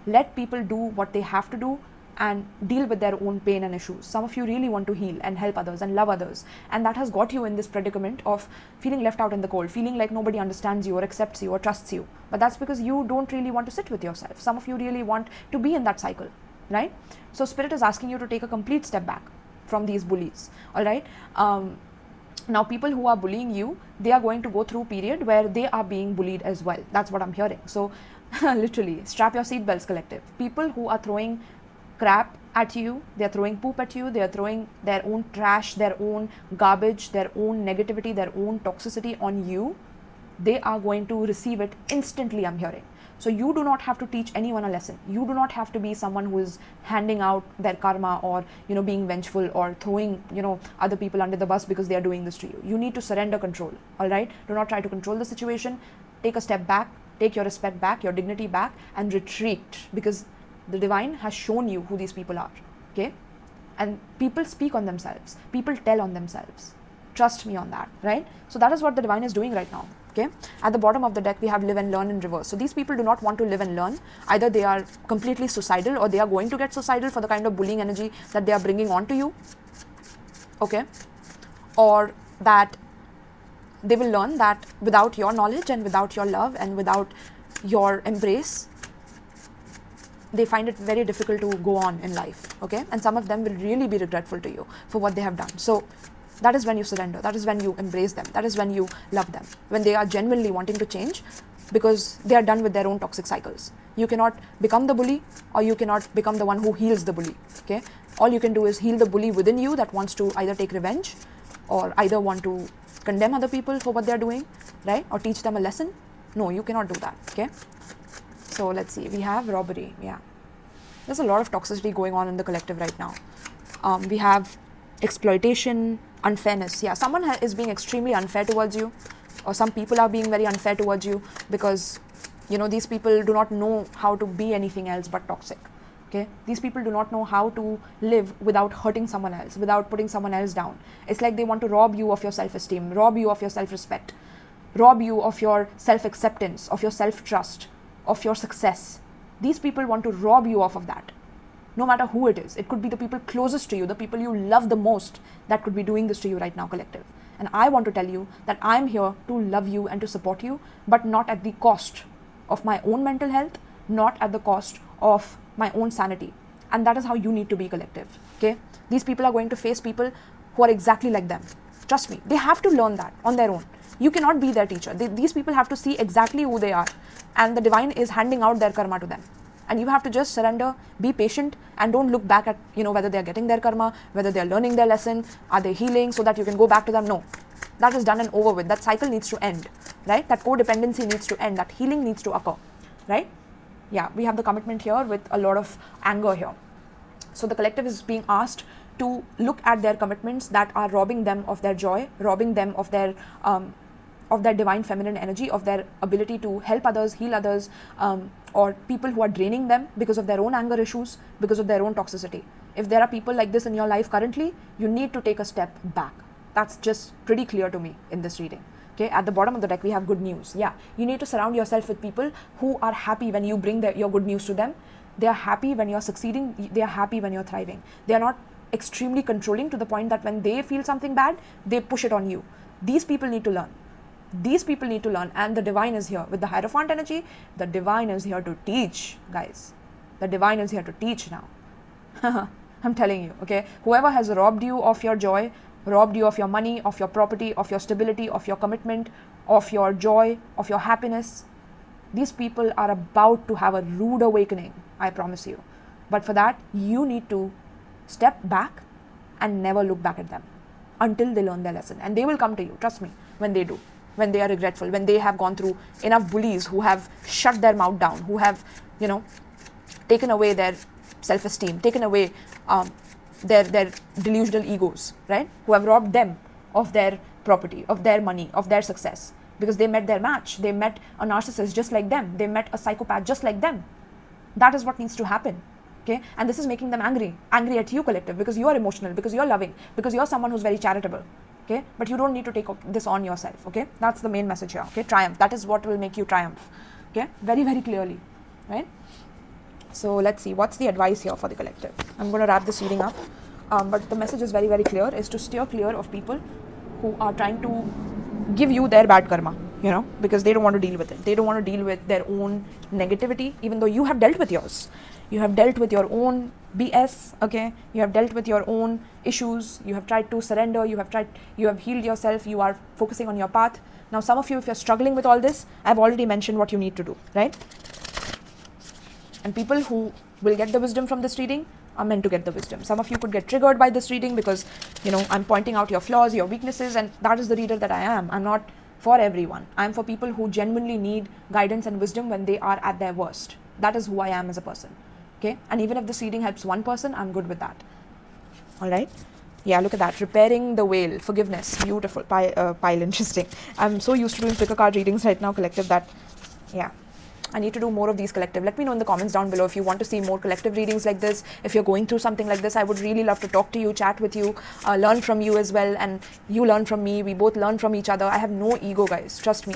let people do what they have to do and deal with their own pain and issues. Some of you really want to heal and help others and love others, and that has got you in this predicament of feeling left out in the cold, feeling like nobody understands you or accepts you or trusts you. But that's because you don't really want to sit with yourself. Some of you really want to be in that cycle, right? So Spirit is asking you to take a complete step back from these bullies, all right? Now, people who are bullying you, they are going to go through a period where they are being bullied as well. That's what I'm hearing. So literally, strap your seatbelts, collective. People who are throwing crap at you, they're throwing poop at you, they're throwing their own trash, their own garbage, their own negativity, their own toxicity on you, they are going to receive it instantly, I'm hearing. So you do not have to teach anyone a lesson. You do not have to be someone who is handing out their karma or, being vengeful or throwing, other people under the bus because they are doing this to you. You need to surrender control, all right? Do not try to control the situation. Take a step back, take your respect back, your dignity back, and retreat, because the divine has shown you who these people are, okay? And people speak on themselves. People tell on themselves. Trust me on that, right? So that is what the divine is doing right now. Okay, at the bottom of the deck we have live and learn in reverse. So these people do not want to live and learn. Either they are completely suicidal, or they are going to get suicidal for the kind of bullying energy that they are bringing on to you. Okay, or that they will learn that without your knowledge and without your love and without your embrace, they find it very difficult to go on in life. Okay, and some of them will really be regretful to you for what they have done. So that is when you surrender. That is when you embrace them. That is when you love them. When they are genuinely wanting to change because they are done with their own toxic cycles. You cannot become the bully, or you cannot become the one who heals the bully. Okay, all you can do is heal the bully within you that wants to either take revenge or either want to condemn other people for what they are doing, right? Or teach them a lesson. No, you cannot do that. Okay, so let's see. We have robbery. Yeah, there's a lot of toxicity going on in the collective right now. We have exploitation, unfairness. Yeah, someone is being extremely unfair towards you, or some people are being very unfair towards you because, you know, these people do not know how to be anything else but toxic. Okay, these people do not know how to live without hurting someone else, without putting someone else down. It's like they want to rob you of your self-esteem, rob you of your self-respect, rob you of your self-acceptance, of your self-trust, of your success. These people want to rob you off of that. No matter who it is. It could be the people closest to you, the people you love the most, that could be doing this to you right now, collective. And I want to tell you that I'm here to love you and to support you, but not at the cost of my own mental health, not at the cost of my own sanity. And that is how you need to be, collective. Okay? These people are going to face people who are exactly like them. Trust me, they have to learn that on their own. You cannot be their teacher. These people have to see exactly who they are, and the divine is handing out their karma to them. And you have to just surrender, be patient, and don't look back at, you know, whether they're getting their karma, whether they're learning their lesson, are they healing, so that you can go back to them. No, that is done and over with. That cycle needs to end, right? That codependency needs to end. That healing needs to occur, right? Yeah, we have the commitment here with a lot of anger here. So the collective is being asked to look at their commitments that are robbing them of their joy, robbing them of their divine feminine energy, of their ability to help others, heal others, or people who are draining them because of their own anger issues, because of their own toxicity. If there are people like this in your life currently, you need to take a step back. That's just pretty clear to me in this reading. Okay, at the bottom of the deck, we have good news. Yeah, you need to surround yourself with people who are happy when you bring your good news to them. They are happy when you're succeeding. They are happy when you're thriving. They are not extremely controlling to the point that when they feel something bad, they push it on you. These people need to learn. These people need to learn, and the divine is here with the Hierophant energy. The divine is here to teach, guys. The divine is here to teach now. I'm telling you, okay? Whoever has robbed you of your joy, robbed you of your money, of your property, of your stability, of your commitment, of your joy, of your happiness, these people are about to have a rude awakening, I promise you. But for that, you need to step back and never look back at them until they learn their lesson. And they will come to you, trust me, when they do. When they are regretful, when they have gone through enough bullies who have shut their mouth down, who have, you know, taken away their self-esteem, taken away their delusional egos, right? Who have robbed them of their property, of their money, of their success, because they met their match. They met a narcissist just like them. They met a psychopath just like them. That is what needs to happen. Okay, and this is making them angry at you, collective, because you are emotional, because you're loving, because you're someone who's very charitable. Okay, but you don't need to take this on yourself. Okay, that's the main message here. Okay, triumph. That is what will make you triumph. Okay, very, very clearly, right? So let's see, what's the advice here for the collective? I'm going to wrap this reading up, but the message is very, very clear, is to steer clear of people who are trying to give you their bad karma, you know, because they don't want to deal with it. They don't want to deal with their own negativity, even though you have dealt with yours. You have dealt with your own BS, okay? You have dealt with your own issues. You have tried to surrender. You have healed yourself. You are focusing on your path. Now, some of you, if you're struggling with all this, I've already mentioned what you need to do, right? And people who will get the wisdom from this reading are meant to get the wisdom. Some of you could get triggered by this reading because, you know, I'm pointing out your flaws, your weaknesses, and that is the reader that I am. I'm not for everyone. I'm for people who genuinely need guidance and wisdom when they are at their worst. That is who I am as a person. Okay, and even if this reading helps one person, I'm good with that. All right. Yeah, look at that. Repairing the whale. Forgiveness. Beautiful. Pile. Interesting. I'm so used to doing pick a card readings right now, collective, that, yeah. I need to do more of these collective. Let me know in the comments down below if you want to see more collective readings like this. If you're going through something like this, I would really love to talk to you, chat with you, learn from you as well, and you learn from me. We both learn from each other. I have no ego, guys. Trust me.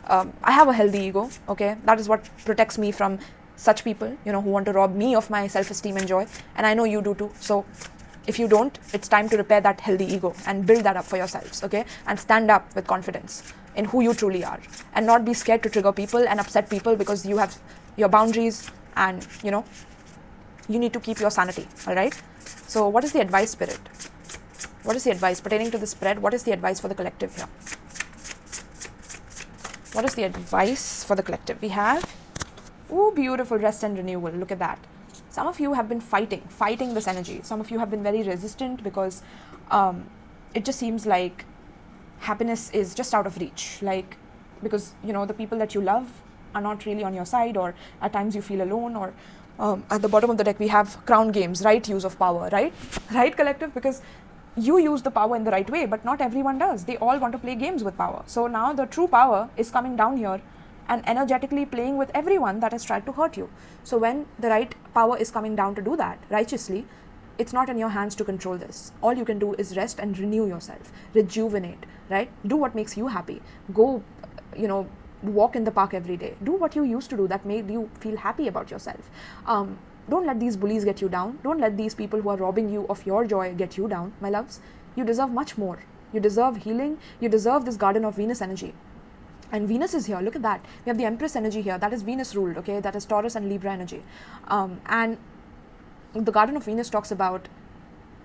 I have a healthy ego, okay? That is what protects me from such people, you know, who want to rob me of my self-esteem and joy. And I know you do too. So if you don't, it's time to repair that healthy ego and build that up for yourselves, okay? And stand up with confidence in who you truly are, and not be scared to trigger people and upset people, because you have your boundaries and, you know, you need to keep your sanity, all right? So what is the advice, Spirit? What is the advice pertaining to the spread? What is the advice for the collective here? What is the advice for the collective? We have, oh, beautiful, rest and renewal. Look at that. Some of you have been fighting this energy. Some of you have been very resistant because it just seems like happiness is just out of reach. Like, because, you know, the people that you love are not really on your side, or at times you feel alone, or at the bottom of the deck we have crown games, right use of power, right? Right, collective? Because you use the power in the right way, but not everyone does. They all want to play games with power. So now the true power is coming down here and energetically playing with everyone that has tried to hurt you. So when the right power is coming down to do that righteously, it's not in your hands to control this. All you can do is rest and renew yourself, rejuvenate, right? Do what makes you happy. Go, you know, walk in the park every day. Do what you used to do that made you feel happy about yourself. Don't let these bullies get you down. Don't let these people who are robbing you of your joy get you down, my loves. You deserve much more. You deserve healing. You deserve this Garden of Venus energy. And Venus is here. Look at that. We have the Empress energy here. That is Venus ruled, okay? That is Taurus and Libra energy. And the Garden of Venus talks about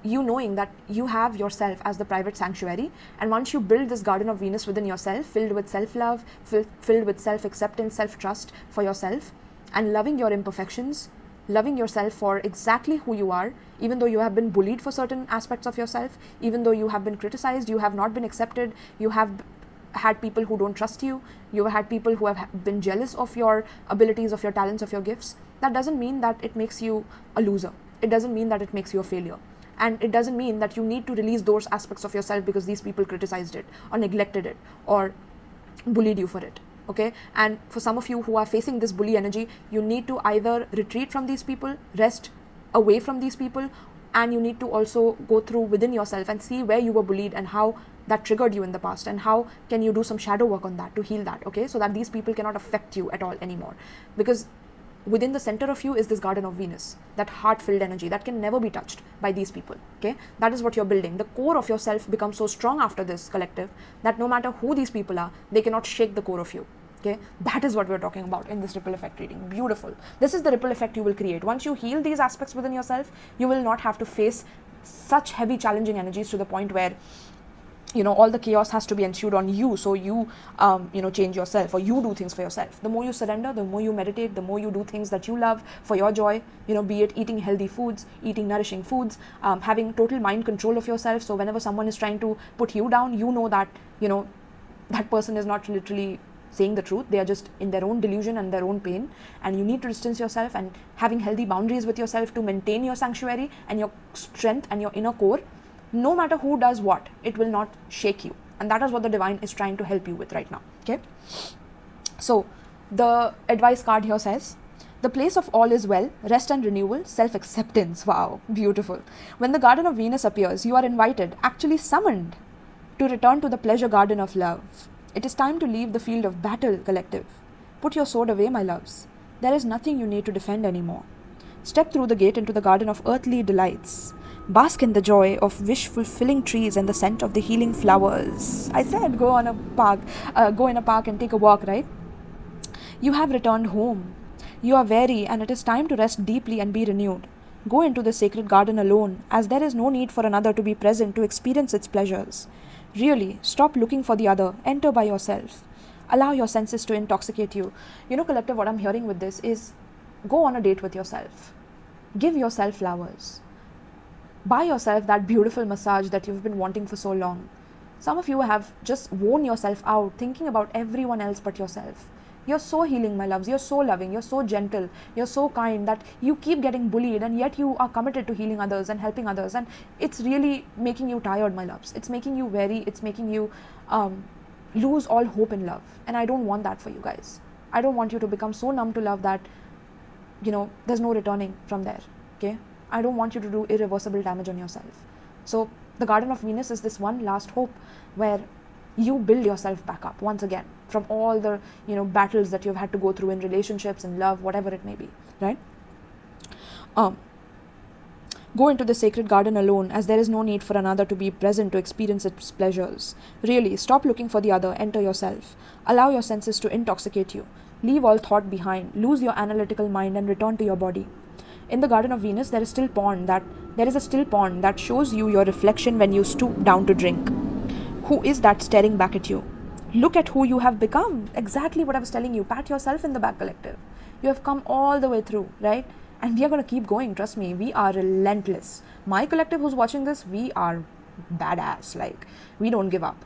you knowing that you have yourself as the private sanctuary. And once you build this Garden of Venus within yourself, filled with self-love, filled with self-acceptance, self-trust for yourself, and loving your imperfections, loving yourself for exactly who you are, even though you have been bullied for certain aspects of yourself, even though you have been criticized, you have not been accepted, you have had people who don't trust you, you have had people who have been jealous of your abilities, of your talents, of your gifts. That doesn't mean that it makes you a loser. It doesn't mean that it makes you a failure. And it doesn't mean that you need to release those aspects of yourself because these people criticized it or neglected it or bullied you for it. Okay, and for some of you who are facing this bully energy, you need to either retreat from these people, rest away from these people, and you need to also go through within yourself and see where you were bullied and how that triggered you in the past, and how can you do some shadow work on that to heal that, okay, so that these people cannot affect you at all anymore. Because within the center of you is this Garden of Venus, that heart-filled energy that can never be touched by these people, okay? That is what you're building. The core of yourself becomes so strong after this collective that no matter who these people are, they cannot shake the core of you, okay? That is what we're talking about in this ripple effect reading. Beautiful. This is the ripple effect you will create. Once you heal these aspects within yourself, you will not have to face such heavy, challenging energies to the point where, you know, all the chaos has to be ensued on you, so you, you know, change yourself or you do things for yourself. The more you surrender, the more you meditate, the more you do things that you love for your joy, you know, be it eating healthy foods, eating nourishing foods, having total mind control of yourself. So whenever someone is trying to put you down, you know that, you know, that person is not literally saying the truth. They are just in their own delusion and their own pain, and you need to distance yourself, and having healthy boundaries with yourself to maintain your sanctuary and your strength and your inner core. No matter who does what, it will not shake you. And that is what the divine is trying to help you with right now, okay? So the advice card here says, the place of all is well, rest and renewal, self-acceptance. Wow, beautiful. When the Garden of Venus appears, you are invited, actually summoned, to return to the pleasure garden of love. It is time to leave the field of battle, collective. Put your sword away, my loves. There is nothing you need to defend anymore. Step through the gate into the garden of earthly delights. Bask in the joy of wish-fulfilling trees and the scent of the healing flowers. I said go in a park and take a walk, right? You have returned home. You are weary, and it is time to rest deeply and be renewed. Go into the sacred garden alone, as there is no need for another to be present to experience its pleasures. Really, stop looking for the other. Enter by yourself. Allow your senses to intoxicate you. You know, collective, what I'm hearing with this is go on a date with yourself. Give yourself flowers. Buy yourself that beautiful massage that you've been wanting for so long. Some of you have just worn yourself out thinking about everyone else but yourself. You're so healing, my loves. You're so loving. You're so gentle. You're so kind that you keep getting bullied, and yet you are committed to healing others and helping others. And it's really making you tired, my loves. It's making you weary. It's making you lose all hope in love. And I don't want that for you guys. I don't want you to become so numb to love that, there's no returning from there, okay? I don't want you to do irreversible damage on yourself. So the Garden of Venus is this one last hope where you build yourself back up once again from all the, battles that you've had to go through in relationships and love, whatever it may be, right? Go into the sacred garden alone, as there is no need for another to be present to experience its pleasures. Really, stop looking for the other, enter yourself. Allow your senses to intoxicate you. Leave all thought behind, lose your analytical mind and return to your body. In the Garden of Venus, there is a still pond that shows you your reflection when you stoop down to drink. Who is that staring back at you? Look at who you have become. Exactly what I was telling you. Pat yourself in the back, collective. You have come all the way through, right? And we are going to keep going. Trust me, we are relentless. My collective who's watching this, we are badass. Like, we don't give up.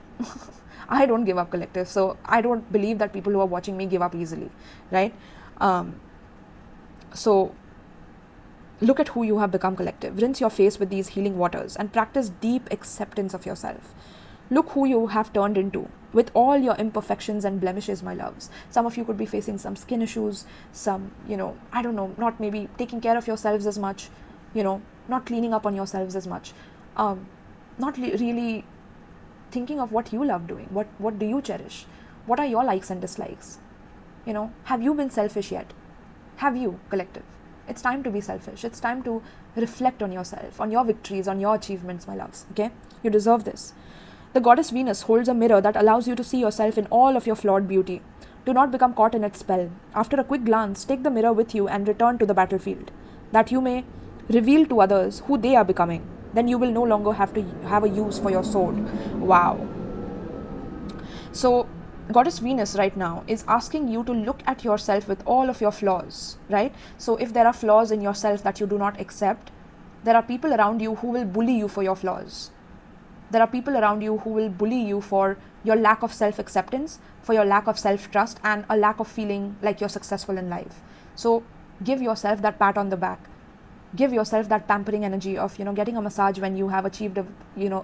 I don't give up, collective. So I don't believe that people who are watching me give up easily, right? So look at who you have become, collective. Rinse your face with these healing waters and practice deep acceptance of yourself. Look who you have turned into with all your imperfections and blemishes, my loves. Some of you could be facing some skin issues, some, I don't know, not maybe taking care of yourselves as much, not cleaning up on yourselves as much, not really thinking of what you love doing, what do you cherish, what are your likes and dislikes, have you been selfish yet? Have you, collective? It's time to be selfish. It's time to reflect on yourself, on your victories, on your achievements, my loves, okay? You deserve this. The goddess Venus holds a mirror that allows you to see yourself in all of your flawed beauty. Do not become caught in its spell. After a quick glance, take the mirror with you and return to the battlefield, that you may reveal to others who they are becoming. Then you will no longer have to have a use for your sword. Wow. So, Goddess Venus right now is asking you to look at yourself with all of your flaws, right? So if there are flaws in yourself that you do not accept, there are people around you who will bully you for your flaws. There are people around you who will bully you for your lack of self-acceptance, for your lack of self-trust, and a lack of feeling like you're successful in life. So give yourself that pat on the back. Give yourself that pampering energy of, getting a massage when you have achieved a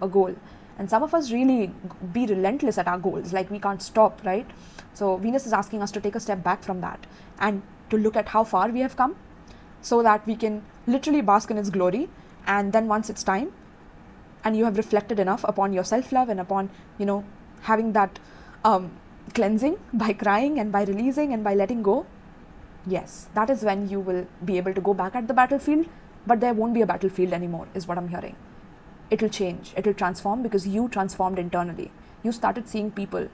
goal. And some of us really be relentless at our goals, like we can't stop, right? So Venus is asking us to take a step back from that and to look at how far we have come so that we can literally bask in its glory. And then once it's time and you have reflected enough upon your self-love and upon, having that cleansing by crying and by releasing and by letting go, yes, that is when you will be able to go back at the battlefield, but there won't be a battlefield anymore, is what I'm hearing. It will change, it will transform because you transformed internally. You started seeing people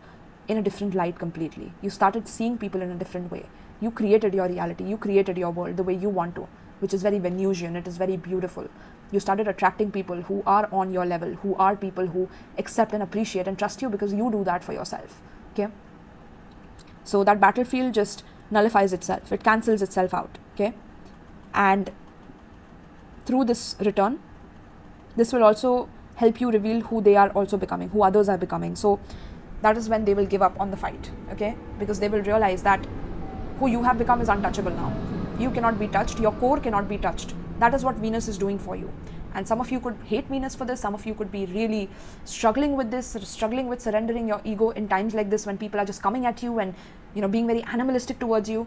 in a different light completely. You started seeing people in a different way. You created your reality, you created your world the way you want to, which is very Venusian, it is very beautiful. You started attracting people who are on your level, who are people who accept and appreciate and trust you because you do that for yourself, okay? So that battlefield just nullifies itself, it cancels itself out, okay? And through this return, this will also help you reveal who they are also becoming, who others are becoming. So that is when they will give up on the fight, okay? Because they will realize that who you have become is untouchable now. You cannot be touched, your core cannot be touched. That is what Venus is doing for you. And some of you could hate Venus for this, some of you could be really struggling with this, struggling with surrendering your ego in times like this when people are just coming at you and, being very animalistic towards you.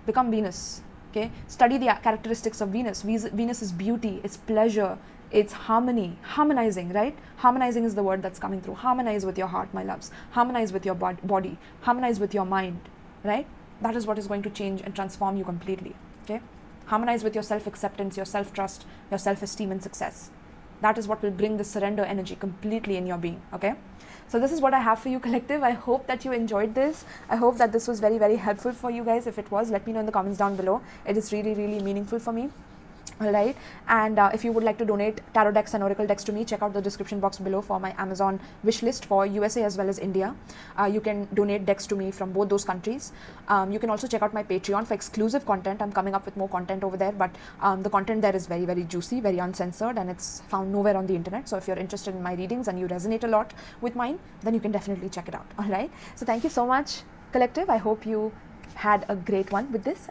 Become Venus, okay? Study the characteristics of Venus. Venus is beauty, it's pleasure, it's harmony, harmonizing, right? Harmonizing is the word that's coming through. Harmonize with your heart, my loves. Harmonize with your body. Harmonize with your mind, right? That is what is going to change and transform you completely, okay? Harmonize with your self-acceptance, your self-trust, your self-esteem and success. That is what will bring the surrender energy completely in your being, okay? So this is what I have for you, collective. I hope that you enjoyed this. I hope that this was very, very helpful for you guys. If it was, let me know in the comments down below. It is really, really meaningful for me. Alright, and if you would like to donate tarot decks and oracle decks to me, check out the description box below for my Amazon wish list for USA as well as India. You can donate decks to me from both those countries. You can also check out my Patreon for exclusive content. I'm coming up with more content over there, but the content there is very, very juicy, very uncensored, and it's found nowhere on the internet. So if you're interested in my readings and you resonate a lot with mine, then you can definitely check it out. Alright, so thank you so much, collective. I hope you had a great one with this.